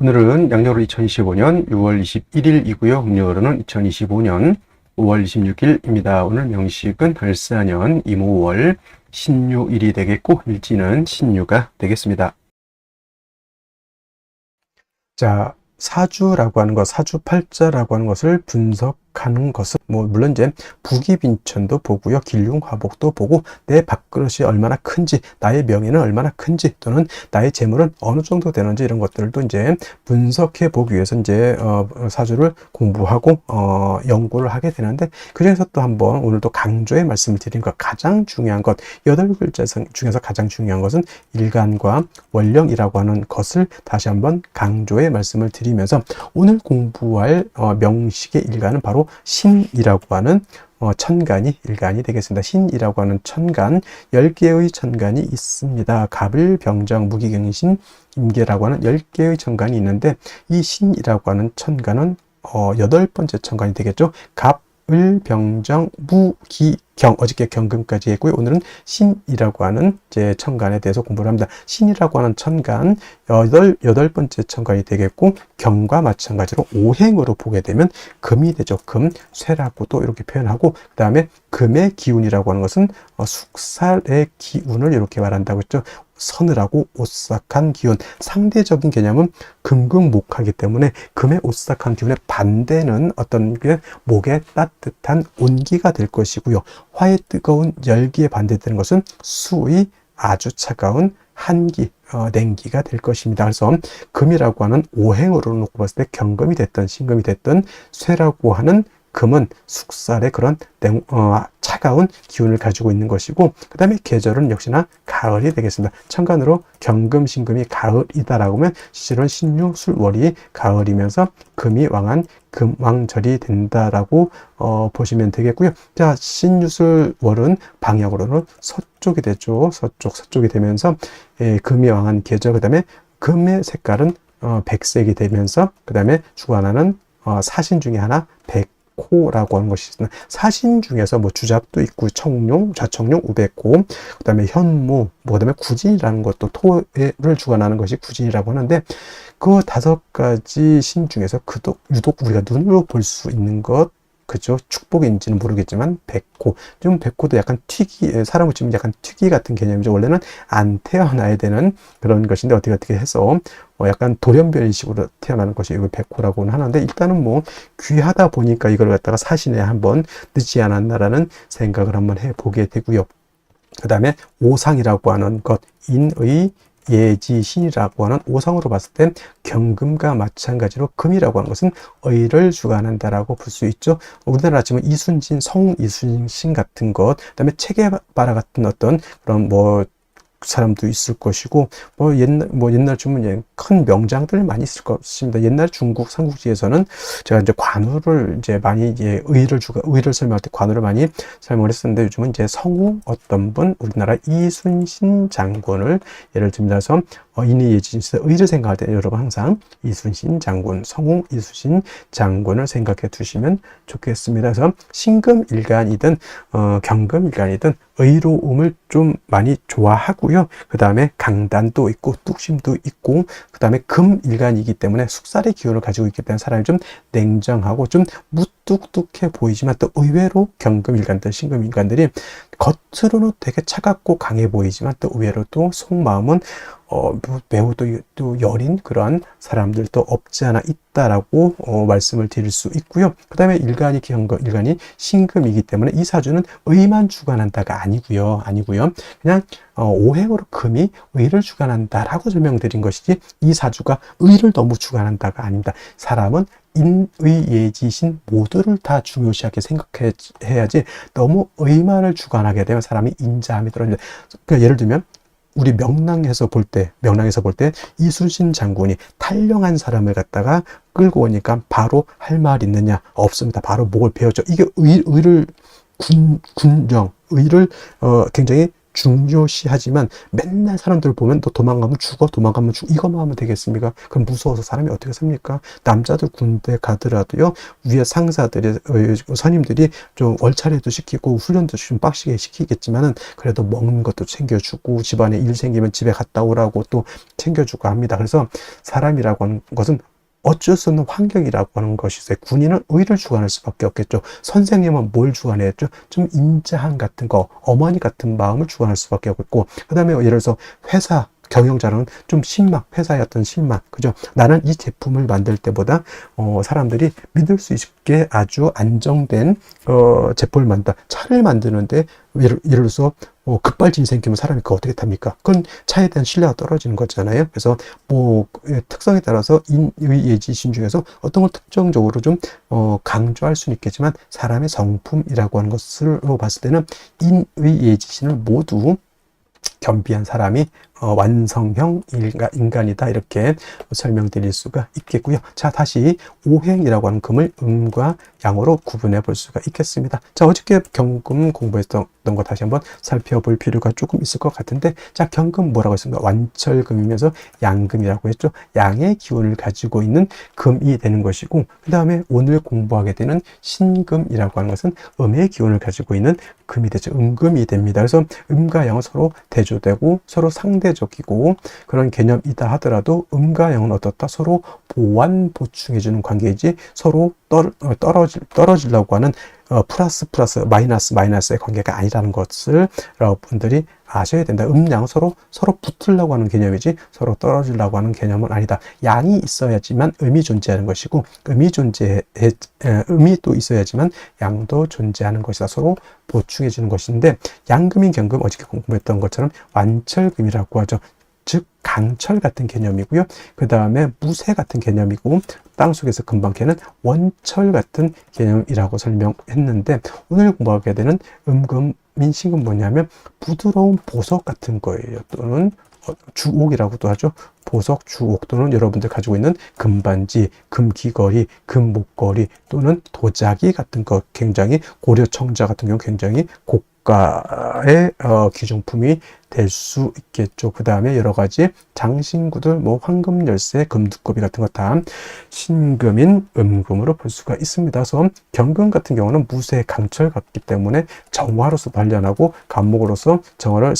오늘은 양력으로 2025년 6월 21일이고요. 음력으로는 2025년 5월 26일입니다. 오늘 명식은 을사년 임오월 신유일이 되겠고 일지는 신유가 되겠습니다. 자, 사주라고 하는 것, 사주팔자라고 하는 것을 분석하는 것은 물론 이제 부기빈천도 보고요, 길흉화복도 보고 내 밥그릇이 얼마나 큰지, 나의 명예는 얼마나 큰지, 또는 나의 재물은 어느 정도 되는지 이런 것들도 이제 분석해 보기 위해서 이제 사주를 공부하고 연구를 하게 되는데, 그 중에서 또 한번 오늘도 강조의 말씀을 드린 것, 가장 중요한 것, 8글자 중에서 가장 중요한 것은 일간과 원령이라고 하는 것을 다시 한번 강조의 말씀을 드리면서, 오늘 공부할 명식의 일간은 바로 신이라고 하는 천간이 일간이 되겠습니다. 신이라고 하는 천간, 10개의 천간이 있습니다. 갑을, 병정, 무기경신, 임계라고 하는 10개의 천간이 있는데, 이 신이라고 하는 천간은 8번째 천간이 되겠죠. 갑, 을, 병정, 무, 기, 경, 어저께 경금까지 했고요. 오늘은 신이라고 하는 이제 천간에 대해서 공부를 합니다. 신이라고 하는 천간, 여덟 번째 천간이 되겠고, 경과 마찬가지로 오행으로 보게 되면 금이 되죠. 금, 쇠라고도 이렇게 표현하고, 그 다음에 금의 기운이라고 하는 것은 숙살의 기운을 이렇게 말한다고 했죠. 서늘하고 오싹한 기운, 상대적인 개념은 금금목하기 때문에 금의 오싹한 기운의 반대는 어떤 게 목의 따뜻한 온기가 될 것이고요. 화의 뜨거운 열기에 반대되는 것은 수의 아주 차가운 한기, 냉기가 될 것입니다. 그래서 금이라고 하는 오행으로 놓고 봤을 때 경금이 됐든 신금이 됐든 쇠라고 하는 금은 숙살의 그런 차가운 기운을 가지고 있는 것이고, 그 다음에 계절은 역시나 가을이 되겠습니다. 천간으로 경금, 신금이 가을이다라고 하면 실제로는 신유, 술월이 가을이면서 금이 왕한 금왕절이 된다라고 보시면 되겠고요. 자, 신유술월은 방향으로는 서쪽이 되죠. 서쪽이 되면서 금이 왕한 계절, 그 다음에 금의 색깔은 백색이 되면서, 그 다음에 주관하는 사신 중에 하나 백호라고 하는 것이 있습니다. 사신 중에서 주잡도 있고, 청룡, 좌청룡, 우백호, 그 다음에 현무, 그 다음에 구진이라는 것도 토를 주관하는 것이 구진이라고 하는데, 그 5가지 신 중에서 유독 우리가 눈으로 볼 수 있는 것, 그죠? 축복인지는 모르겠지만 백호, 좀 백호도 약간 사람을 치면 약간 특이 같은 개념이죠. 원래는 안 태어나야 되는 그런 것인데 어떻게 해서 약간 돌연변이식으로 태어나는 것이 이걸 백호라고는 하는데, 일단은 귀하다 보니까 이걸 갖다가 사신에 한번 늦지 않았나라는 생각을 한번 해보게 되고요. 그 다음에 오상이라고 하는 것, 인의 예지신이라고 하는 오상으로 봤을 때 경금과 마찬가지로 금이라고 하는 것은 의를 주관한다라고 볼 수 있죠. 우리나라 치면 이순신, 성웅 이순신 같은 것, 그다음에 체게바라 같은 어떤 그런 사람도 있을 것이고, 옛날 주면 큰 명장들 많이 있을 것입니다. 옛날 중국 삼국지에서는 제가 이제 관우를 이제 많이 의를 설명할 때 관우를 많이 설명을 했었는데, 요즘은 이제 성우 어떤 분, 우리나라 이순신 장군을 예를 들면서 인의 예지신에서 의를 생각할 때 여러분 항상 이순신 장군, 성우 이순신 장군을 생각해 두시면 좋겠습니다. 그래서 신금일간이든 경금일간이든 의로움을 좀 많이 좋아하고요. 그 다음에 강단도 있고 뚝심도 있고, 그 다음에 금일간이기 때문에 숙살의 기운을 가지고 있기 때문에 사람이 좀 냉정하고 좀 무뚝뚝해 보이지만, 또 의외로 경금일간들, 신금일간들이 겉으로는 되게 차갑고 강해 보이지만 또 의외로 또 속마음은 매우 또 여린 그러한 사람들도 없지 않아 있다라고 말씀을 드릴 수 있고요. 그 다음에 일간이 신금이기 때문에 이 사주는 의만 주관한다가 아니고요. 그냥 오행으로 금이 의를 주관한다라고 설명드린 것이지, 이 사주가 의를 너무 주관한다가 아닙니다. 사람은 인의 예지신 모두를 다 중요시하게 생각해야지, 너무 의만을 주관하게 되면 사람이 인자함이 떨어집니다. 그러니까 예를 들면 우리 명랑에서 볼 때 이순신 장군이 탈령한 사람을 갖다가 끌고 오니까 바로 할 말 있느냐? 없습니다. 바로 목을 베었죠. 이게 의를 굉장히 중요시하지만 맨날 사람들 보면 너 도망가면 죽어, 도망가면 죽어, 이것만 하면 되겠습니까? 그럼 무서워서 사람이 어떻게 삽니까? 남자들 군대 가더라도요, 위에 상사들이, 선임들이 좀 월차례도 시키고 훈련도 좀 빡시게 시키겠지만은 그래도 먹는 것도 챙겨주고 집안에 일 생기면 집에 갔다 오라고 또 챙겨주고 합니다. 그래서 사람이라고 하는 것은 어쩔 수 없는 환경이라고 하는 것이 있어요. 군인은 의를 주관할 수밖에 없겠죠. 선생님은 뭘 주관했죠? 좀 인자함 같은 거, 어머니 같은 마음을 주관할 수밖에 없고, 그 다음에 예를 들어서 회사 경영자는 좀 신망, 회사의 어떤 신망, 그죠? 나는 이 제품을 만들 때보다 사람들이 믿을 수 있게 아주 안정된 제품을 만든다. 차를 만드는데 예를 들어서 급발진이 생기면 사람이 그거 어떻게 탑니까? 그건 차에 대한 신뢰가 떨어지는 거잖아요. 그래서 뭐 특성에 따라서 인의 예지신 중에서 어떤 걸 특정적으로 좀 강조할 수는 있겠지만 사람의 성품이라고 하는 것으로 봤을 때는 인의 예지신을 모두 겸비한 사람이 완성형 인간이다, 이렇게 설명드릴 수가 있겠고요. 자, 다시 오행이라고 하는 금을 음과 양으로 구분해 볼 수가 있겠습니다. 자, 어저께 경금 공부했던 거 다시 한번 살펴볼 필요가 조금 있을 것 같은데, 자, 경금 뭐라고 했습니까? 완철금이면서 양금이라고 했죠. 양의 기운을 가지고 있는 금이 되는 것이고, 그 다음에 오늘 공부하게 되는 신금이라고 하는 것은 음의 기운을 가지고 있는 금이 되죠. 음금이 됩니다. 그래서 음과 양은 서로 대조되고 서로 상대적이고 그런 개념이다 하더라도 음과 양은 어떻다? 서로 보완 보충해주는 관계이지 서로 떨어지려고 하는 플러스 마이너스의 관계가 아니라는 것을 여러분들이 아셔야 된다. 양은 서로 붙으려고 하는 개념이지 서로 떨어지려고 하는 개념은 아니다. 양이 있어야지만 음이 존재하는 것이고 음이 또 있어야지만 양도 존재하는 것이다. 서로 보충해 주는 것인데, 양금인 경금 어저께 공부했던 것처럼 완철금이라고 하죠. 즉 강철 같은 개념이고요. 그 다음에 무쇠 같은 개념이고, 땅속에서 금방 캐는 원철 같은 개념이라고 설명했는데, 오늘 공부하게 되는 음금인 신금 뭐냐면 부드러운 보석 같은 거예요. 또는 주옥이라고도 하죠. 보석, 주옥, 또는 여러분들 가지고 있는 금반지, 금귀걸이, 금목걸이, 또는 도자기 같은 거, 굉장히 고려청자 같은 경우 굉장히 고가의 귀중품이 될 수 있겠죠. 그 다음에 여러 가지 장신구들, 뭐 황금 열쇠, 금두꺼비 같은 거 다 신금인 음금으로 볼 수가 있습니다. 그래서 경금 같은 경우는 무쇠 강철 같기 때문에 정화로서 단련하고 간목으로서 정화를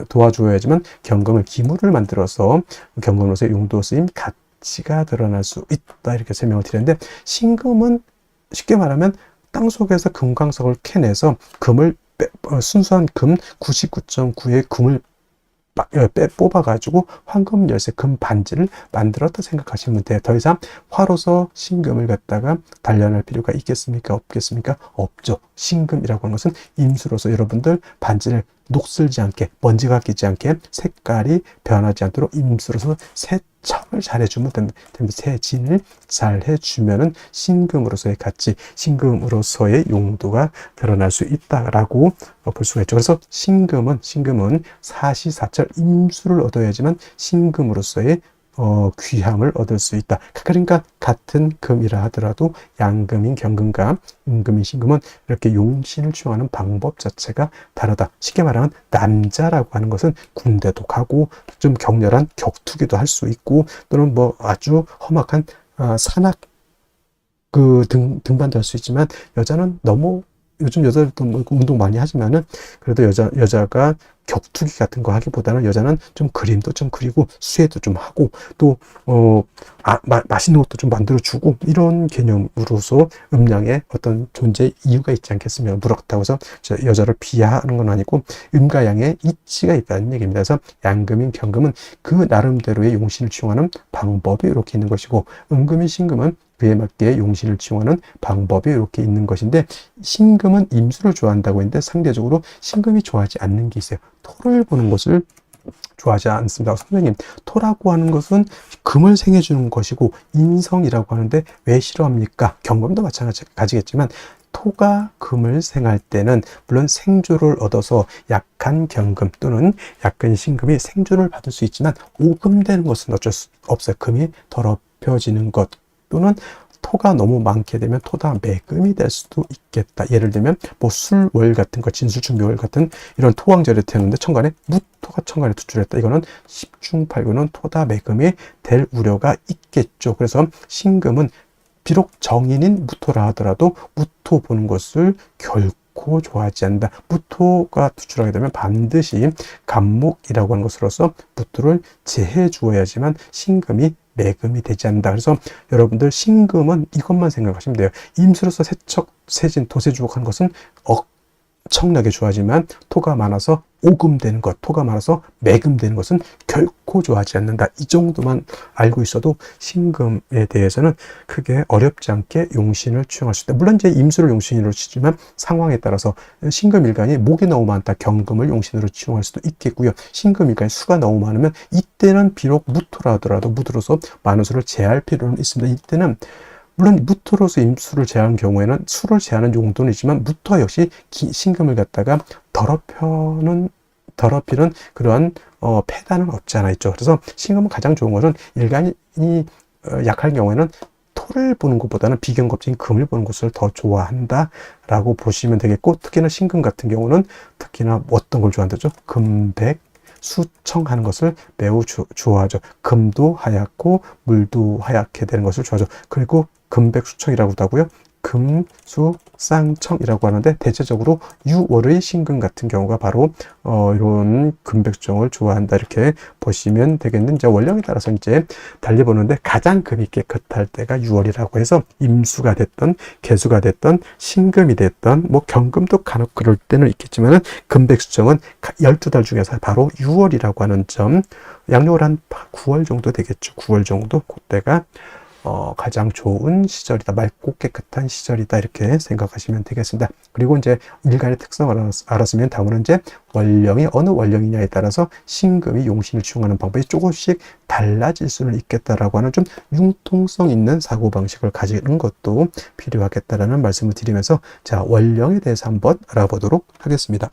도와줘야지만 경금을 기물을 만들어서 경금으로서의 용도 쓰임 가치가 드러날 수 있다, 이렇게 설명을 드렸는데, 신금은 쉽게 말하면 땅속에서 금광석을 캐내서 금을 순수한 금 99.9의 금을 뽑아가지고 황금 열쇠 금 반지를 만들었다 생각하시면 돼요. 더 이상 화로서 신금을 갖다가 단련할 필요가 있겠습니까? 없겠습니까? 없죠. 신금이라고 하는 것은 임수로서 여러분들 반지를 녹슬지 않게, 먼지가 끼지 않게, 색깔이 변하지 않도록 임수로서 세척을 잘 해주면 됩니다. 세진을 잘 해주면은 신금으로서의 가치, 신금으로서의 용도가 드러날 수 있다라고 볼 수가 있죠. 그래서 신금은 사시사철 임수를 얻어야지만 신금으로서의 귀함을 얻을 수 있다. 그러니까 같은 금이라 하더라도 양금인 경금과 음금인 신금은 이렇게 용신을 취하는 방법 자체가 다르다. 쉽게 말하면 남자라고 하는 것은 군대도 가고 좀 격렬한 격투기도 할 수 있고, 또는 뭐 아주 험악한 산악 등반도 할 수 있지만, 여자는 너무, 요즘 여자들도 뭐 운동 많이 하지만은 그래도 여자가 격투기 같은 거 하기보다는 여자는 좀 그림도 좀 그리고 수혜도 좀 하고 또 맛있는 것도 좀 만들어 주고, 이런 개념으로서 음양의 어떤 존재 이유가 있지 않겠습니까? 그렇다고 해서 여자를 비하하는 건 아니고 음과 양의 이치가 있다는 얘기입니다. 그래서 양금인 경금은 그 나름대로의 용신을 취용하는 방법이 이렇게 있는 것이고, 음금인 신금은 그에 맞게 용신을 취용하는 방법이 이렇게 있는 것인데, 신금은 임수를 좋아한다고 했는데 상대적으로 신금이 좋아하지 않는 게 있어요. 토를 보는 것을 좋아하지 않습니다. 선생님, 토라고 하는 것은 금을 생해주는 것이고 인성이라고 하는데 왜 싫어합니까? 경금도 마찬가지겠지만 토가 금을 생할 때는 물론 생주를 얻어서 약한 경금 또는 약한 신금이 생주를 받을 수 있지만 오금되는 것은 어쩔 수 없어요. 금이 더럽혀지는 것, 또는 토가 너무 많게 되면 토다 매금이 될 수도 있겠다. 예를 들면 뭐 술월 같은 거, 진술충묘월 같은 이런 토왕절에 태우는데 천간에 무토가 천간에 투출했다. 이거는 10중 8구는 토다 매금이 될 우려가 있겠죠. 그래서 신금은 비록 정인인 무토라 하더라도 무토 보는 것을 결코 좋아하지 않는다. 무토가 투출하게 되면 반드시 간목이라고 하는 것으로서 무토를 제해 주어야지만 신금이 매금이 되지 않는다. 그래서 여러분들 신금은 이것만 생각하시면 돼요. 임수로서 세척, 세진, 도세주곡 하는 것은 엄청나게 좋아하지만 토가 많아서 오금되는 것, 토가 많아서 매금되는 것은 결코 좋아하지 않는다. 이 정도만 알고 있어도 신금에 대해서는 크게 어렵지 않게 용신을 취용할 수 있다. 물론 이제 임수를 용신으로 치지만 상황에 따라서 신금일간이 목이 너무 많다. 경금을 용신으로 취용할 수도 있겠고요. 신금일간이 수가 너무 많으면 이때는 비록 무토라 하더라도 무토로서 많은 수를 제할 필요는 있습니다. 이때는 물론 무토로서 임수를 제하는 경우에는 수를 제하는 용도는 있지만 무토 역시 신금을 갖다가 더럽히는 그러한 폐단은 없지 않아 있죠. 그래서 신금은 가장 좋은 것은 일간이 약할 경우에는 토를 보는 것보다는 비견겁진 금을 보는 것을 더 좋아한다라고 보시면 되겠고, 특히나 신금 같은 경우는 특히나 어떤 걸 좋아한다죠? 금백 수청하는 것을 매우 좋아하죠. 금도 하얗고 물도 하얗게 되는 것을 좋아하죠. 그리고 금백수청이라고도 하고요. 금수쌍청이라고 하는데 대체적으로 유월의 신금 같은 경우가 바로 이런 금백수청을 좋아한다 이렇게 보시면 되겠는데, 이제 원령에 따라서 이제 달리 보는데 가장 금이 깨끗할 때가 유월이라고 해서 임수가 됐던 개수가 됐던 신금이 됐던 뭐 경금도 간혹 그럴 때는 있겠지만은 금백수청은 12달 중에서 바로 유월이라고 하는 점, 양력을 한 9월 정도 되겠죠. 9월 정도 그때가 가장 좋은 시절이다. 맑고 깨끗한 시절이다. 이렇게 생각하시면 되겠습니다. 그리고 이제 일간의 특성을 알았으면 다음은 이제 원령이 어느 원령이냐에 따라서 신금이 용신을 취용하는 방법이 조금씩 달라질 수는 있겠다라고 하는 좀 융통성 있는 사고방식을 가지는 것도 필요하겠다라는 말씀을 드리면서 자, 원령에 대해서 한번 알아보도록 하겠습니다.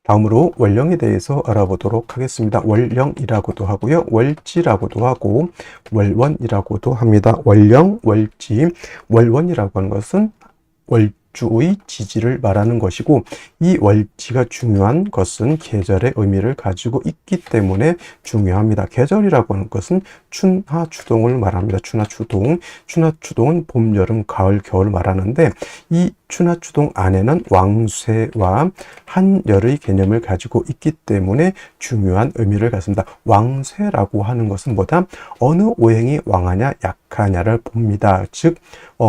다음으로 원령에 대해서 알아보도록 하겠습니다. 월령이라고도 하고요. 월지라고도 하고 월원이라고도 합니다. 월령, 월지, 월원이라고 하는 것은 월주의 지지를 말하는 것이고, 이 월지가 중요한 것은 계절의 의미를 가지고 있기 때문에 중요합니다. 계절이라고 하는 것은 춘하, 추동을 말합니다. 춘하, 추동. 춘하, 추동은 봄, 여름, 가을, 겨울 말하는데, 이 춘하, 추동 안에는 왕쇠와 한열의 개념을 가지고 있기 때문에 중요한 의미를 갖습니다. 왕쇠라고 하는 것은 뭐다? 어느 오행이 왕하냐, 약하냐를 봅니다. 즉,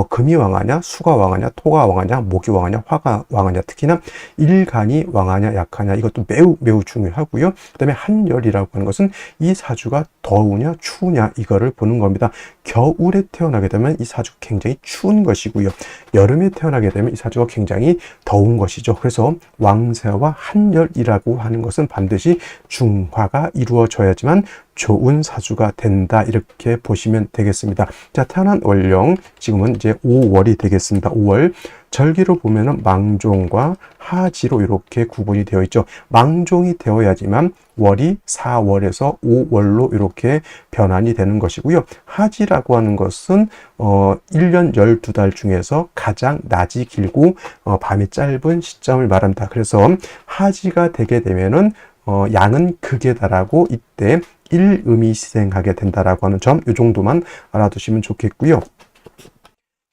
금이 왕하냐, 수가 왕하냐, 토가 왕하냐, 목이 왕하냐, 화가 왕하냐, 특히나 일간이 왕하냐, 약하냐, 이것도 매우 중요하고요. 그 다음에 한열이라고 하는 것은 이 사주가 더우냐, 추우냐, 이거를 보는 겁니다. 겨울에 태어나게 되면 이 사주가 굉장히 추운 것이고요. 여름에 태어나게 되면 이 사주가 굉장히 더운 것이죠. 그래서 왕세와 한열이라고 하는 것은 반드시 중화가 이루어져야지만 좋은 사주가 된다. 이렇게 보시면 되겠습니다. 자, 태어난 월령, 지금은 이제 5월이 되겠습니다. 5월. 절기로 보면은 망종과 하지로 이렇게 구분이 되어 있죠. 망종이 되어야지만 월이 4월에서 5월로 이렇게 변환이 되는 것이고요. 하지라고 하는 것은 1년 12달 중에서 가장 낮이 길고 밤이 짧은 시점을 말합니다. 그래서 하지가 되게 되면은 양은 극에 달하고 이때 일음이 시생하게 된다라고 하는 점, 이 정도만 알아두시면 좋겠고요.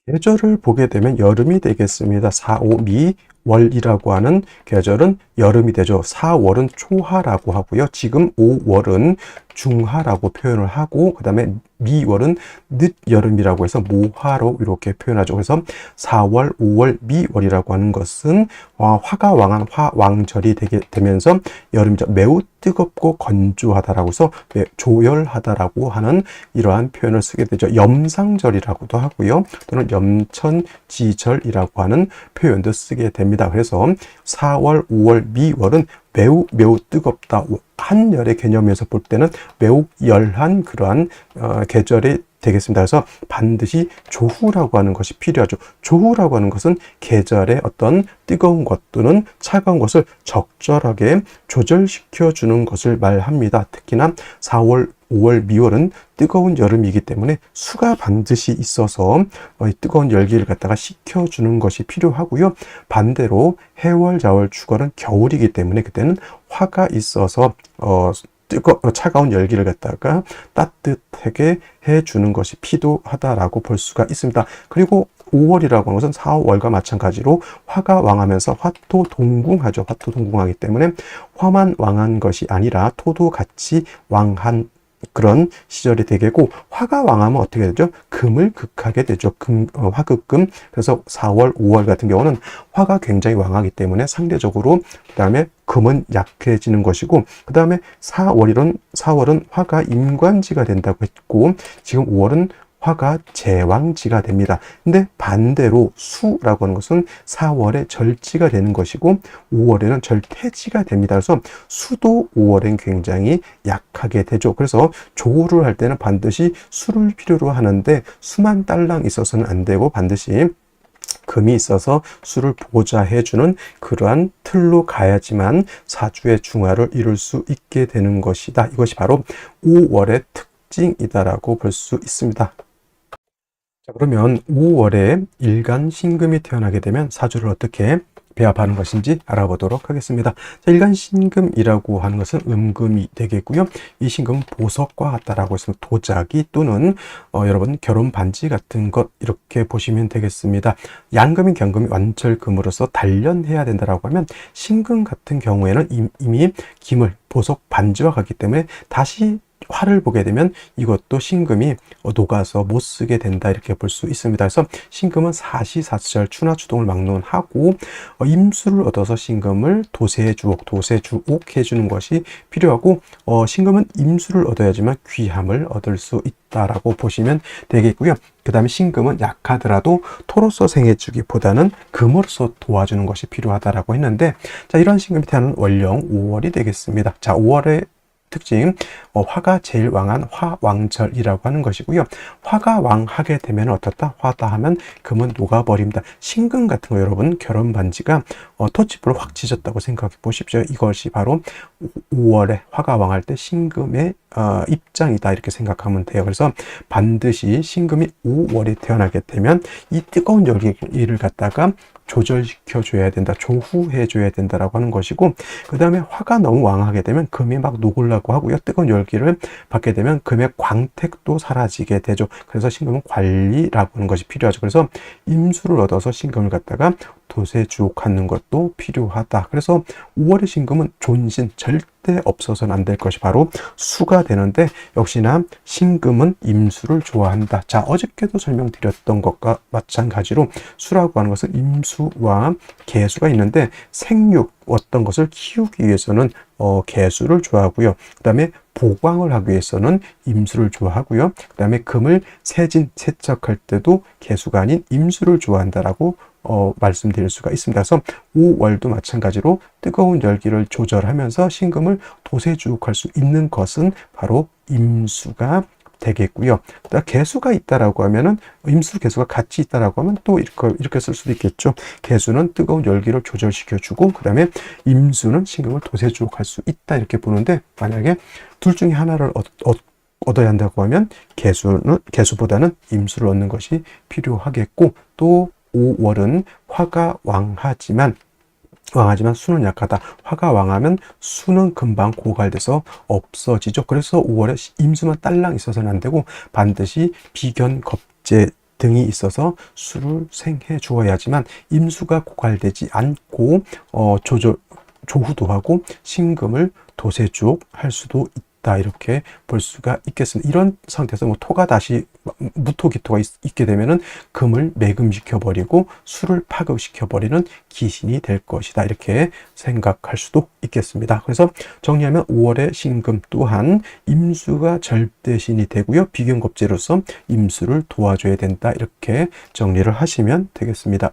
계절을 보게 되면 여름이 되겠습니다. 4, 5, 미, 월이라고 하는 계절은 여름이 되죠. 4월은 초하라고 하고요. 지금 5월은 중하라고 표현을 하고, 그 다음에 미월은 늦여름이라고 해서 모하로 이렇게 표현하죠. 그래서 4월, 5월, 미월이라고 하는 것은 화가 왕한 화왕절이 되면서 여름이죠. 매우 뜨겁고 건조하다라고 해서 조열하다라고 하는 이러한 표현을 쓰게 되죠. 염상절이라고도 하고요. 또는 염천지절이라고 하는 표현도 쓰게 됩니다. 그래서 4월, 5월, 미월은 매우 뜨겁다. 한열의 개념에서 볼 때는 매우 열한 그러한 계절이 되겠습니다. 그래서 반드시 조후라고 하는 것이 필요하죠. 조후라고 하는 것은 계절의 어떤 뜨거운 것 또는 차가운 것을 적절하게 조절시켜 주는 것을 말합니다. 특히나 4월, 5월 미월은 뜨거운 여름이기 때문에 수가 반드시 있어서 뜨거운 열기를 갖다가 식혀주는 것이 필요하고요. 반대로 해월, 자월, 축월은 겨울이기 때문에 그때는 화가 있어서 차가운 열기를 갖다가 따뜻하게 해주는 것이 필요하다라고 볼 수가 있습니다. 그리고 5월이라고 하는 것은 4, 5월과 마찬가지로 화가 왕하면서 화토동궁하죠. 화토동궁하기 때문에 화만 왕한 것이 아니라 토도 같이 왕한 그런 시절이 되겠고, 화가 왕하면 어떻게 되죠? 금을 극하게 되죠. 화극금. 그래서 4월, 5월 같은 경우는 화가 굉장히 왕하기 때문에 상대적으로 그 다음에 금은 약해지는 것이고, 그 다음에 4월은 화가 임관지가 된다고 했고, 지금 5월은 화가 제왕지가 됩니다. 근데 반대로 수라고 하는 것은 4월에 절지가 되는 것이고 5월에는 절퇴지가 됩니다. 그래서 수도 5월엔 굉장히 약하게 되죠. 그래서 조우를 할 때는 반드시 수를 필요로 하는데 수만 딸랑 있어서는 안 되고 반드시 금이 있어서 수를 보좌해주는 그러한 틀로 가야지만 사주의 중화를 이룰 수 있게 되는 것이다. 이것이 바로 5월의 특징이다라고 볼 수 있습니다. 자, 그러면 5월에 일간 신금이 태어나게 되면 사주를 어떻게 배합하는 것인지 알아보도록 하겠습니다. 자, 일간 신금이라고 하는 것은 음금이 되겠고요. 이 신금은 보석과 같다라고 해서 도자기 또는 여러분 결혼 반지 같은 것 이렇게 보시면 되겠습니다. 양금인 경금이 완철금으로서 단련해야 된다라고 하면 신금 같은 경우에는 이미 김을 보석 반지와 같기 때문에 다시 화를 보게 되면 이것도 신금이 녹아서 못 쓰게 된다 이렇게 볼 수 있습니다. 그래서 신금은 사시사철 추나추동을 막론하고 임수를 얻어서 신금을 도세주옥 해주는 것이 필요하고 신금은 임수를 얻어야지만 귀함을 얻을 수 있다라고 보시면 되겠고요. 그 다음에 신금은 약하더라도 토로서 생해주기보다는 금으로서 도와주는 것이 필요하다라고 했는데, 자, 이런 신금이 태어나는 월령 5월이 되겠습니다. 자, 5월의 특징, 화가 제일 왕한 화왕절이라고 하는 것이고요. 화가 왕하게 되면 어떻다? 화다 하면 금은 녹아버립니다. 신금 같은 거 여러분 결혼 반지가 토치불을 확 찢었다고 생각해 보십시오. 이것이 바로 5월에 화가 왕할 때 신금의 입장이다 이렇게 생각하면 돼요. 그래서 반드시 신금이 5월에 태어나게 되면 이 뜨거운 열기를 갖다가 조절시켜 줘야 된다, 조후해 줘야 된다라고 하는 것이고, 그 다음에 화가 너무 왕하게 되면 금이 막 녹으려고 하고요. 뜨거운 열기를 받게 되면 금의 광택도 사라지게 되죠. 그래서 신금은 관리라고 하는 것이 필요하죠. 그래서 임수를 얻어서 신금을 갖다가 도세주옥하는 것도 필요하다. 그래서 5월의 신금은 존신, 절대 없어서는 안 될 것이 바로 수가 되는데, 역시나 신금은 임수를 좋아한다. 자, 어저께도 설명드렸던 것과 마찬가지로 수라고 하는 것은 임수와 개수가 있는데, 생육 어떤 것을 키우기 위해서는 개수를 좋아하고요. 그 다음에 보광을 하기 위해서는 임수를 좋아하고요. 그 다음에 금을 세척할 때도 개수가 아닌 임수를 좋아한다라고 말씀드릴 수가 있습니다. 그래서 5월도 마찬가지로 뜨거운 열기를 조절하면서 신금을 도세주옥할 수 있는 것은 바로 임수가 되겠고요. 개수가 있다라고 하면은 임수 개수가 같이 있다라고 하면 또 이렇게 쓸 수도 있겠죠. 개수는 뜨거운 열기를 조절시켜주고 그 다음에 임수는 신금을 도세주옥할 수 있다 이렇게 보는데, 만약에 둘 중에 하나를 얻어야 한다고 하면 개수보다는 임수를 얻는 것이 필요하겠고, 또 5월은 화가 왕하지만 수는 약하다. 화가 왕하면 수는 금방 고갈돼서 없어지죠. 그래서 5월에 임수만 딸랑 있어서는 안 되고 반드시 비견, 겁재 등이 있어서 수를 생해 주어야지만 임수가 고갈되지 않고 조후도 하고 신금을 도세주옥 할 수도 있다. 이렇게 볼 수가 있겠습니다. 이런 상태에서 토가 다시 무토기토가 있게 되면은 금을 매금시켜 버리고 수를 파급시켜 버리는 기신이 될 것이다. 이렇게 생각할 수도 있겠습니다. 그래서 정리하면 5월의 신금 또한 임수가 절대신이 되고요. 비견겁재로서 임수를 도와줘야 된다. 이렇게 정리를 하시면 되겠습니다.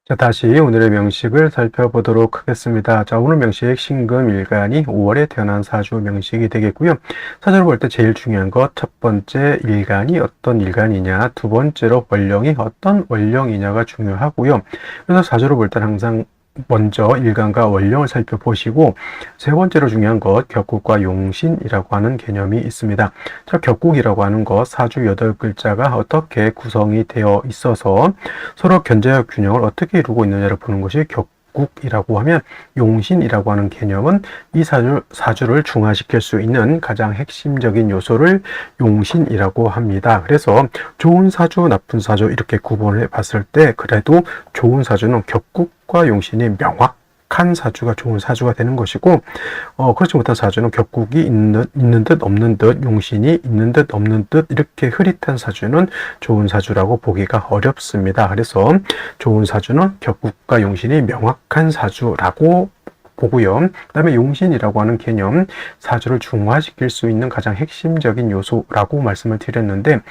자, 다시 오늘의 명식을 살펴보도록 하겠습니다. 자, 오늘 명식 신금일간이 5월에 태어난 사주 명식이 되겠고요. 사주를 볼 때 제일 중요한 것, 첫 번째 일간이 어떤 일간이냐, 두 번째로 월령이 어떤 월령이냐가 중요하고요. 그래서 사주를 볼 때는 항상 먼저 일간과 원령을 살펴보시고, 세 번째로 중요한 것, 격국과 용신이라고 하는 개념이 있습니다. 자, 격국이라고 하는 것, 사주 8글자가 어떻게 구성이 되어 있어서 서로 견제와 균형을 어떻게 이루고 있느냐를 보는 것이 격국이라고 하면, 용신이라고 하는 개념은 이 사주를 중화시킬 수 있는 가장 핵심적인 요소를 용신이라고 합니다. 그래서 좋은 사주, 나쁜 사주 이렇게 구분을 해 봤을 때, 그래도 좋은 사주는 격국과 용신이 명확한 사주가 좋은 사주가 되는 것이고, 그렇지 못한 사주는 격국이 있는 듯 없는 듯, 용신이 있는 듯 없는 듯, 이렇게 흐릿한 사주는 좋은 사주라고 보기가 어렵습니다. 그래서 좋은 사주는 격국과 용신이 명확한 사주라고 보고요. 그 다음에 용신이라고 하는 개념, 사주를 중화시킬 수 있는 가장 핵심적인 요소라고 말씀을 드렸는데,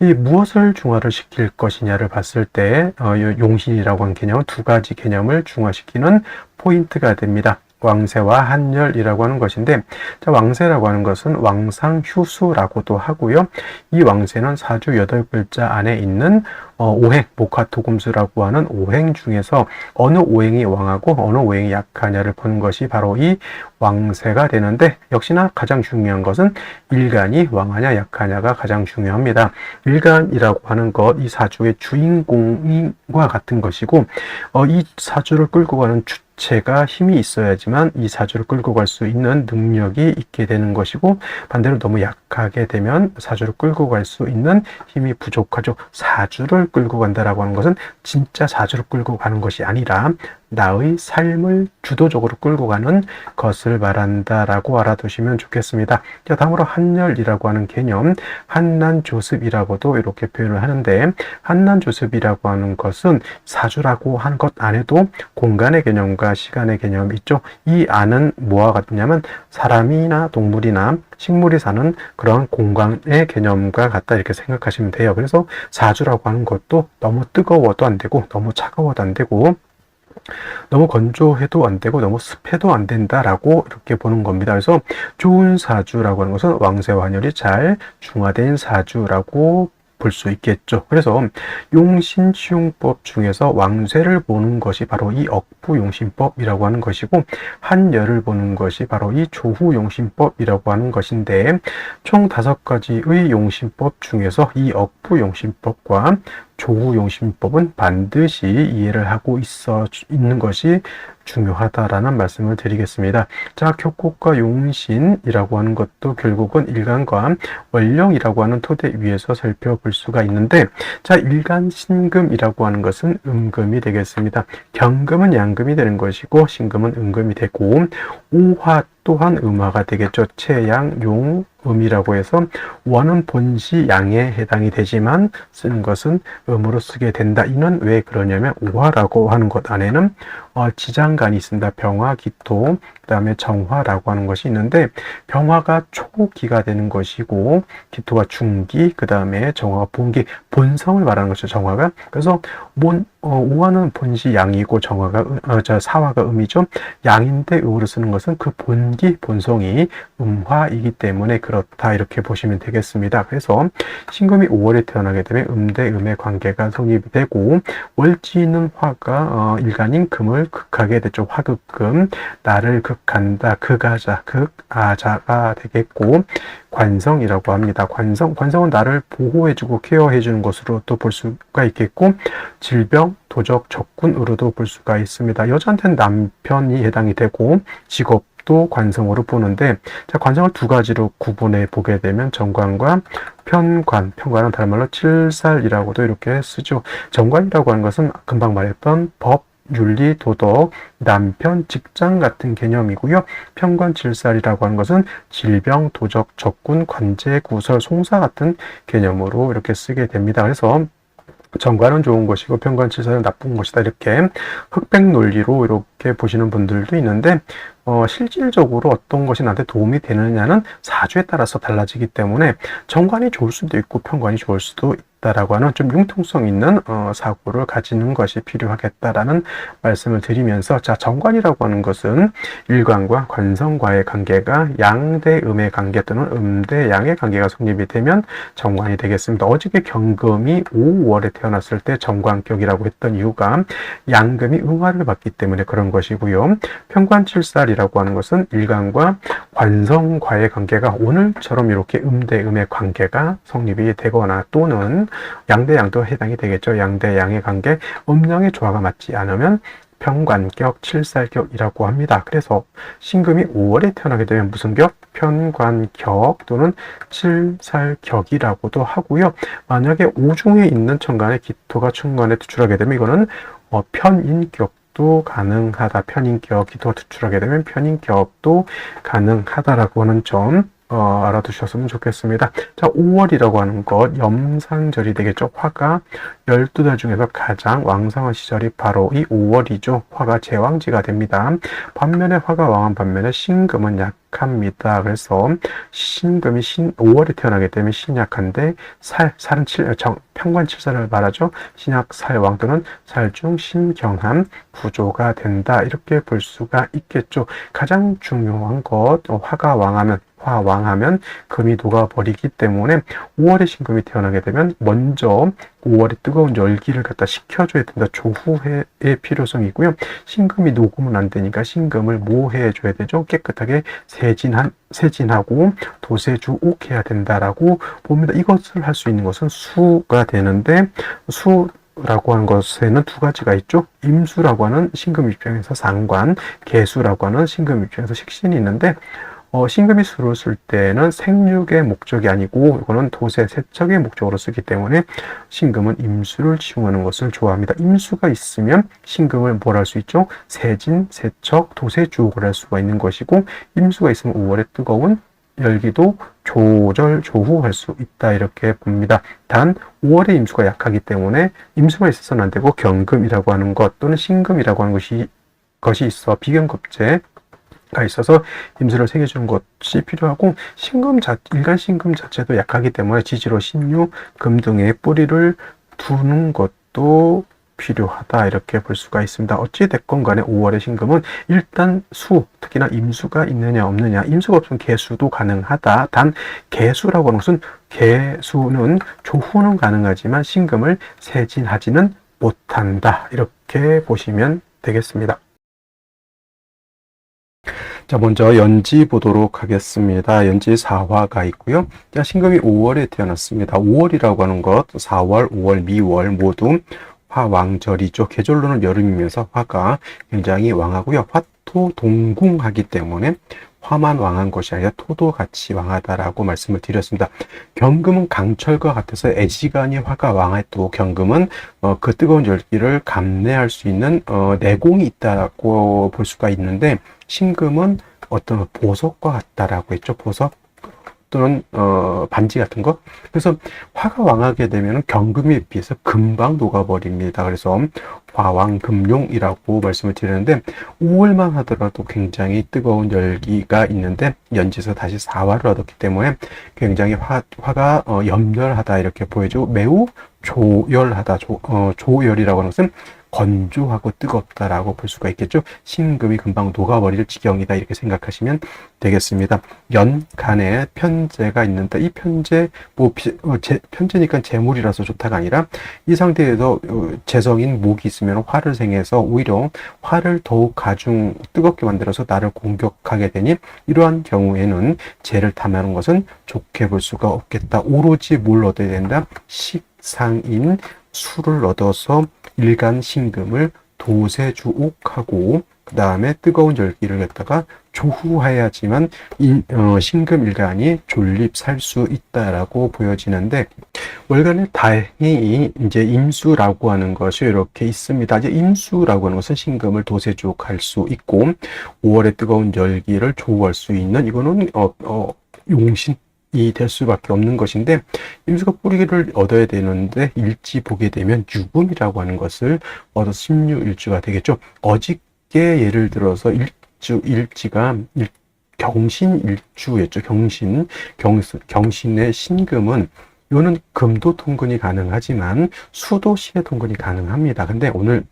이 무엇을 중화를 시킬 것이냐를 봤을 때 용신이라고 하는 개념은 두 가지 개념을 중화시키는 포인트가 됩니다. 왕세와 한열이라고 하는 것인데, 자, 왕세라고 하는 것은 왕상휴수라고도 하고요. 이 왕세는 사주 8글자 안에 있는 오행, 목화토금수라고 하는 오행 중에서 어느 오행이 왕하고 어느 오행이 약하냐를 보는 것이 바로 이 왕세가 되는데, 역시나 가장 중요한 것은 일간이 왕하냐 약하냐가 가장 중요합니다. 일간이라고 하는 것, 이 사주의 주인공과 같은 것이고, 이 사주를 끌고 가는 주체가 힘이 있어야지만 이 사주를 끌고 갈 수 있는 능력이 있게 되는 것이고, 반대로 너무 약하게 되면 사주를 끌고 갈 수 있는 힘이 부족하죠. 사주를 끌고 간다라고 하는 것은 진짜 사주를 끌고 가는 것이 아니라 나의 삶을 주도적으로 끌고 가는 것을 말한다라고 알아두시면 좋겠습니다. 자, 다음으로 한열이라고 하는 개념, 한난조습이라고도 이렇게 표현을 하는데, 한난조습이라고 하는 것은 사주라고 한 것 안에도 공간의 개념과 시간의 개념이 있죠. 이 안은 뭐와 같냐면 사람이나 동물이나 식물이 사는 그런 공간의 개념과 같다, 이렇게 생각하시면 돼요. 그래서 사주라고 하는 것도 너무 뜨거워도 안 되고 너무 차가워도 안 되고 너무 건조해도 안 되고 너무 습해도 안 된다라고 이렇게 보는 겁니다. 그래서 좋은 사주라고 하는 것은 왕세와 한열이 잘 중화된 사주라고 볼 수 있겠죠. 그래서 용신치용법 중에서 왕세를 보는 것이 바로 이 억부용신법이라고 하는 것이고, 한열을 보는 것이 바로 이 조후용신법이라고 하는 것인데, 총 5가지의 용신법 중에서 이 억부용신법과 조후용신법은 반드시 이해를 하고 있는 것이 중요하다라는 말씀을 드리겠습니다. 자, 격국과 용신이라고 하는 것도 결국은 일간과 원령이라고 하는 토대 위에서 살펴볼 수가 있는데, 자, 일간신금이라고 하는 것은 음금이 되겠습니다. 경금은 양금이 되는 것이고 신금은 음금이 되고, 오화 또한 음화가 되겠죠. 채양, 용, 음이라고 해서 원은 본시 양에 해당이 되지만 쓰는 것은 음으로 쓰게 된다. 이는 왜 그러냐면 오화라고 하는 것 안에는 지장간이 있습니다. 병화, 기토, 그 다음에 정화라고 하는 것이 있는데, 병화가 초기가 되는 것이고 기토가 중기, 그 다음에 정화가 본기, 본성을 말하는 것이죠. 정화가. 그래서 오화는 본시 양이고 사화가 음이죠. 양인데 음으로 쓰는 것은 그 본기, 본성이 음화이기 때문에 그렇다, 이렇게 보시면 되겠습니다. 그래서 신금이 5월에 태어나게 되면 음대 음의 관계가 성립이 되고, 월지는 화가 일간인 금을 극하게 되죠. 화극금, 나를 극한다, 극하자, 극아자가 되겠고, 관성이라고 합니다. 관성은 나를 보호해주고 케어해주는 것으로 또 볼 수가 있겠고, 질병, 도적, 적군으로도 볼 수가 있습니다. 여자한테는 남편이 해당이 되고, 직업도 관성으로 보는데, 자, 관성을 두 가지로 구분해 보게 되면 정관과 편관은 다른 말로 칠살이라고도 이렇게 쓰죠. 정관이라고 하는 것은 금방 말했던 법, 윤리, 도덕, 남편, 직장 같은 개념이고요. 편관칠살이라고 하는 것은 질병, 도적, 적군, 관제, 구설, 송사 같은 개념으로 이렇게 쓰게 됩니다. 그래서 정관은 좋은 것이고 편관칠살은 나쁜 것이다, 이렇게 흑백 논리로 이렇게 보시는 분들도 있는데, 실질적으로 어떤 것이 나한테 도움이 되느냐는 사주에 따라서 달라지기 때문에 정관이 좋을 수도 있고 편관이 좋을 수도 필요하겠다라고 하는 좀 융통성 있는 사고를 가지는 것이 필요하겠다라는 말씀을 드리면서, 자, 정관이라고 하는 것은 일관과 관성과의 관계가 양대음의 관계 또는 음대양의 관계가 성립이 되면 정관이 되겠습니다. 어저께 경금이 5월에 태어났을 때 정관격이라고 했던 이유가 양금이 응화를 받기 때문에 그런 것이고요. 편관칠살이라고 하는 것은 일관과 관성과의 관계가 오늘처럼 이렇게 음대음의 관계가 성립이 되거나 또는 양대양도 해당이 되겠죠. 양대양의 관계, 음양의 조화가 맞지 않으면 편관격, 칠살격이라고 합니다. 그래서 신금이 5월에 태어나게 되면 무슨 격? 편관격 또는 칠살격이라고도 하고요. 만약에 오중에 있는 천간에 기토가 천간에 투출하게 되면 이거는 편인격도 가능하다. 편인격, 기토가 투출하게 되면 편인격도 가능하다라고 하는 점 알아두셨으면 좋겠습니다. 자, 5월이라고 하는 것, 염상절이 되겠죠. 화가 12달 중에서 가장 왕성한 시절이 바로 이 5월이죠. 화가 제왕지가 됩니다. 반면에 화가 왕한 반면에 신금은 약합니다. 그래서 신금이 5월에 태어나게 되면 신약한데 살은 편관칠살을 말하죠. 신약 살왕 또는 살중 신경한 구조가 된다. 이렇게 볼 수가 있겠죠. 가장 중요한 것, 화가 왕하면 금이 녹아버리기 때문에 5월에 신금이 태어나게 되면 먼저 5월에 뜨거운 열기를 갖다 식혀줘야 된다. 조후의 필요성이 있고요. 신금이 녹으면 안 되니까 신금을 뭐 해줘야 되죠? 깨끗하게 세진하고 도세주옥해야 된다라고 봅니다. 이것을 할 수 있는 것은 수가 되는데 수라고 하는 것에는 두 가지가 있죠. 임수라고 하는 신금 입장에서 상관, 계수라고 하는 신금 입장에서 식신이 있는데 신금이 수를 쓸 때는 생육의 목적이 아니고 이거는 도세, 세척의 목적으로 쓰기 때문에 신금은 임수를 지용하는 것을 좋아합니다. 임수가 있으면 신금을 뭘 할 수 있죠? 세진, 세척, 도세, 주옥을 할 수가 있는 것이고 임수가 있으면 5월에 뜨거운 열기도 조절, 조후할 수 있다 이렇게 봅니다. 단 5월에 임수가 약하기 때문에 임수가 있어서는 안 되고 경금이라고 하는 것 또는 신금이라고 하는 것이 있어 비견급제가 있어서 임수를 새겨주는 것이 필요하고 일간 신금 자체도 약하기 때문에 지지로 신유, 금 등의 뿌리를 두는 것도 필요하다 이렇게 볼 수가 있습니다. 어찌됐건 간에 5월의 신금은 일단 특히나 임수가 있느냐 없느냐, 임수가 없으면 개수도 가능하다. 단 개수라고 하는 것은 개수는 조후는 가능하지만 신금을 세진하지는 못한다 이렇게 보시면 되겠습니다. 자, 먼저 연지 보도록 하겠습니다. 연지 4화가 있고요. 자, 신금이 5월에 태어났습니다. 5월이라고 하는 것, 4월, 5월, 미월 모두 화왕절이죠. 계절로는 여름이면서 화가 굉장히 왕하고요. 화토 동궁하기 때문에 화만 왕한 것이 아니라 토도 같이 왕하다라고 말씀을 드렸습니다. 경금은 강철과 같아서 애지간히 화가 왕해도 경금은 그 뜨거운 열기를 감내할 수 있는 내공이 있다고 볼 수가 있는데, 신금은 어떤 보석과 같다라고 했죠. 보석 또는 반지 같은 거. 그래서 화가 왕하게 되면 경금에 비해서 금방 녹아버립니다. 그래서 화왕금룡이라고 말씀을 드리는데 5월만 하더라도 굉장히 뜨거운 열기가 있는데 연지에서 다시 4화를 얻었기 때문에 굉장히 화가 염렬하다 이렇게 보여지고 매우 조열하다. 조열이라고 하는 것은 건조하고 뜨겁다라고 볼 수가 있겠죠. 신금이 금방 녹아버릴 지경이다 이렇게 생각하시면 되겠습니다. 연간에 편재가 있는데 이 편재 편재니까 재물이라서 좋다가 아니라 이 상태에서 재성인 목이 있으면 화를 생해서 오히려 화를 더욱 뜨겁게 만들어서 나를 공격하게 되니 이러한 경우에는 재를 탐하는 것은 좋게 볼 수가 없겠다. 오로지 뭘 얻어야 된다? 식상인 수를 얻어서 일간 신금을 도세주옥하고 그 다음에 뜨거운 열기를 갖다가 조후해야지만 신금 일간이 존립 살 수 있다라고 보여지는데, 월간에 다행히 이제 임수라고 하는 것이 이렇게 있습니다. 이제 임수라고 하는 것은 신금을 도세주옥할 수 있고 5월의 뜨거운 열기를 조후할 수 있는, 이거는 용신 이 될 수밖에 없는 것인데, 임수가 뿌리를 얻어야 되는데 일지 보게 되면 유금이라고 하는 것을 얻어 16일주가 되겠죠. 어저께 예를 들어서 일지가 경신일주였죠. 경신의 신금은 요는 금도 통근이 가능하지만 수도 신의 통근이 가능합니다. 근데 오늘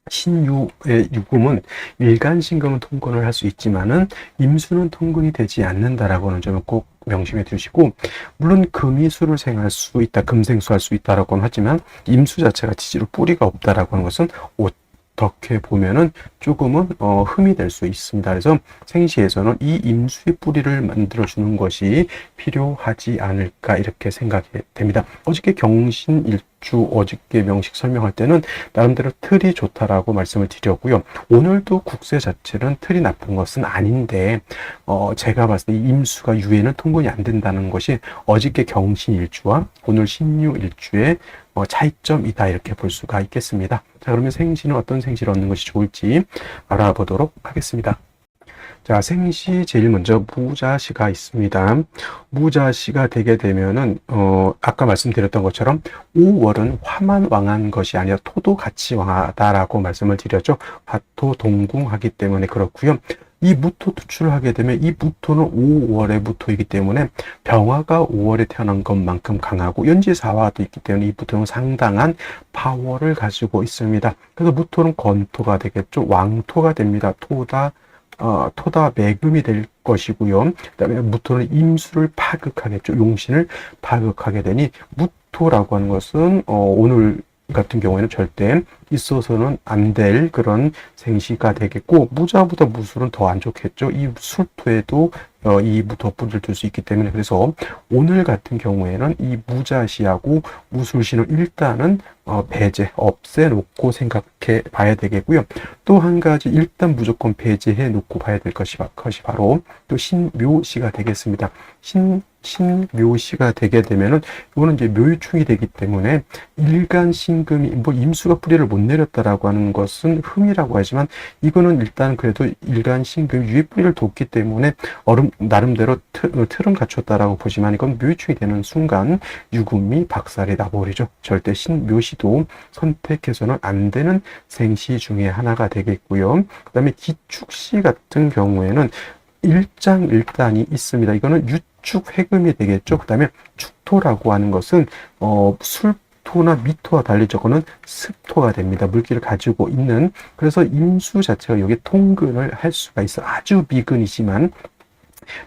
신유의 유금은 일간신금은 통근을 할 수 있지만은 임수는 통근이 되지 않는다라고는 점을 꼭 명심해 두시고, 물론 금이 수를 생할 수 있다, 금생수할 수 있다라고는 하지만 임수 자체가 지지로 뿌리가 없다라고 하는 것은 어떻게 보면은 조금은 흠이 될 수 있습니다. 그래서 생시에서는 이 임수의 뿌리를 만들어주는 것이 필요하지 않을까 이렇게 생각이 됩니다. 어저께 경신일주 어저께 명식 설명할 때는 나름대로 틀이 좋다라고 말씀을 드렸고요. 오늘도 국세 자체는 틀이 나쁜 것은 아닌데 제가 봤을 때 이 임수가 유에는 통근이 안 된다는 것이 어저께 경신일주와 오늘 신유일주의 차이점이다 이렇게 볼 수가 있겠습니다. 자, 그러면 생시는 어떤 생시를 얻는 것이 좋을지 알아보도록 하겠습니다. 자, 생시 제일 먼저 무자시가 있습니다. 무자시가 되게 되면은 아까 말씀드렸던 것처럼 5월은 화만 왕한 것이 아니라 토도 같이 왕하다라고 말씀을 드렸죠. 화토 동궁하기 때문에 그렇고요. 이 무토 투출을 하게 되면 이 무토는 5월의 무토이기 때문에 병화가 5월에 태어난 것만큼 강하고 연지사화도 있기 때문에 이 무토는 상당한 파워를 가지고 있습니다. 그래서 무토는 건토가 되겠죠. 왕토가 됩니다. 토다 매금이 될 것이고요. 그다음에 무토는 임수를 파극하겠죠. 용신을 파극하게 되니 무토라고 하는 것은 오늘 같은 경우에는 절대 있어서는 안 될 그런 생시가 되겠고, 무자보다 무술은 더 안 좋겠죠. 이 술토에도 이 무토 뿌리를 둘 수 있기 때문에, 그래서 오늘 같은 경우에는 이 무자시하고 무술신을 일단은 배제, 없애놓고 생각해 봐야 되겠고요. 또 한 가지 일단 무조건 배제해 놓고 봐야 될 것이 바로 또 신묘시가 되겠습니다. 신묘시가 되게 되면은 이거는 이제 묘유충이 되기 때문에 일간 신금이 뭐 임수가 뿌리를 못 내렸다라고 하는 것은 흠이라고 하지만 이거는 일단 그래도 일간 신금이 유의 뿌리를 뒀기 때문에 나름대로 틀은 갖췄다라고 보지만 이건 묘유충이 되는 순간 유금이 박살이 나버리죠. 절대 신묘시도 선택해서는 안 되는 생시 중에 하나가 되겠고요. 그 다음에 기축시 같은 경우에는 일장일단이 있습니다. 이거는 유축 해금이 되겠죠. 그 다음에 축토라고 하는 것은 술토나 미토와 달리 저거는 습토가 됩니다. 물기를 가지고 있는. 그래서 임수 자체가 여기 통근을 할 수가 있어. 아주 미근이지만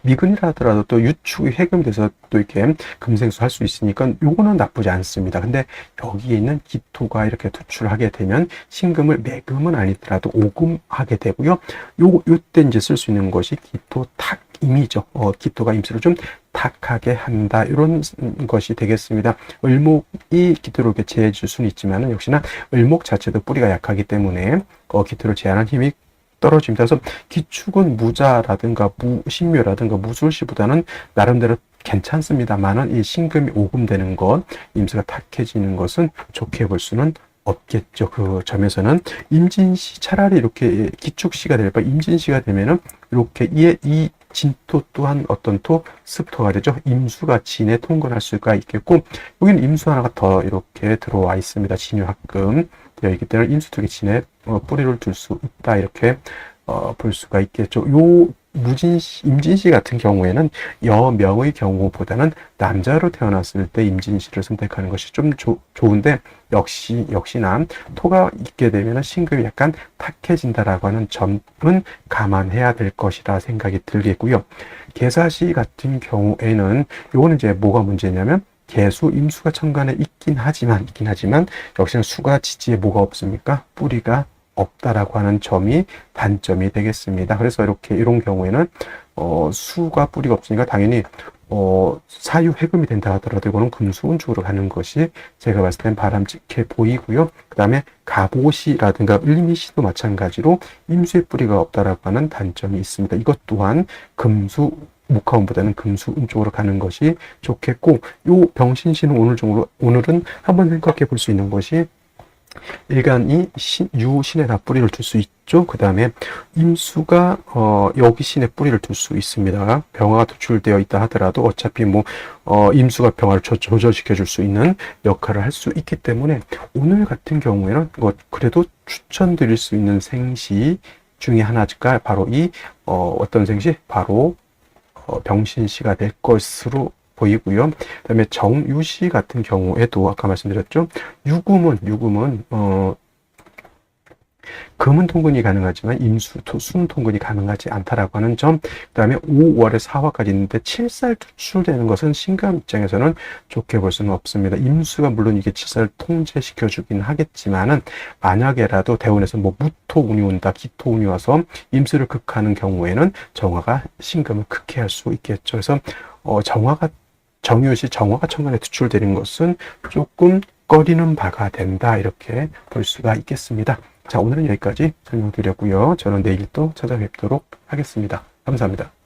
미근이라 하더라도 또 유축이 해금돼서 또 이렇게 금생수 할 수 있으니까 요거는 나쁘지 않습니다. 근데 여기에 있는 기토가 이렇게 투출하게 되면 신금을 매금은 아니더라도 오금하게 되고요. 요때 이제 쓸 수 있는 것이 기토 탁임이죠. 기토가 임수를 좀 탁하게 한다. 이런 것이 되겠습니다. 을목이 기토를 이렇게 제해줄 수는 있지만 역시나 을목 자체도 뿌리가 약하기 때문에 기토를 제하는 힘이 떨어집니다. 그래서 기축은 무자라든가 신묘라든가 무술시보다는 나름대로 괜찮습니다만은 이 신금이 오금되는 것, 임수가 탁해지는 것은 좋게 볼 수는 없겠죠. 그 점에서는 임진시 차라리 이렇게 기축시가 될 바 임진시가 되면은 이렇게 이 진토 또한 어떤 토 습토가 되죠. 임수가 진에 통근할 수가 있겠고 여기는 임수 하나가 더 이렇게 들어와 있습니다. 진유합금 되어 있기 때문에 임수 두 개 진에 뿌리를 둘 수 있다 이렇게 볼 수가 있겠죠. 요 임진시 같은 경우에는 여명의 경우보다는 남자로 태어났을 때 임진시를 선택하는 것이 좀 좋은데 역시나 토가 있게 되면 신금이 약간 탁해진다라고 하는 점은 감안해야 될 것이라 생각이 들겠고요. 계사시 같은 경우에는 요거는 이제 뭐가 문제냐면 개수 임수가 천간에 있긴 하지만 역시나 수가 지지에 뭐가 없습니까? 뿌리가 없다라고 하는 점이 단점이 되겠습니다. 그래서 이런 경우에는 수가 뿌리가 없으니까 당연히 사유 해금이 된다 하더라도 이거는 금수운쪽으로 가는 것이 제가 봤을 땐 바람직해 보이고요. 그 다음에 갑오시라든가 을미시도 마찬가지로 임수의 뿌리가 없다라고 하는 단점이 있습니다. 이것 또한 금수 목화운보다는 금수운 쪽으로 가는 것이 좋겠고, 요 병신시는 오늘은 한번 생각해 볼 수 있는 것이 일간이 유신에 다 뿌리를 둘 수 있죠. 그 다음에 임수가 여기 신에 뿌리를 둘 수 있습니다. 병화가 도출되어 있다 하더라도 어차피 임수가 병화를 조절시켜 줄 수 있는 역할을 할 수 있기 때문에 오늘 같은 경우에는 그래도 추천드릴 수 있는 생시 중에 하나가 바로 어떤 생시? 바로 병신시가 될 것으로 보이고요. 그다음에 정유시 같은 경우에도 아까 말씀드렸죠. 유금은 금은 통근이 가능하지만 임수, 수는 통근이 가능하지 않다라고 하는 점. 그다음에 5월에 4화까지 있는데 7살 투출되는 것은 신금 입장에서는 좋게 볼 수는 없습니다. 임수가 물론 이게 7살을 통제시켜 주긴 하겠지만은 만약에라도 대운에서 뭐 무토운이 온다, 기토운이 와서 임수를 극하는 경우에는 정화가 신금을 극해할 수 있겠죠. 그래서 정유시 정화가 천간에 투출되는 것은 조금 꺼리는 바가 된다, 이렇게 볼 수가 있겠습니다. 자, 오늘은 여기까지 설명드렸고요. 저는 내일 또 찾아뵙도록 하겠습니다. 감사합니다.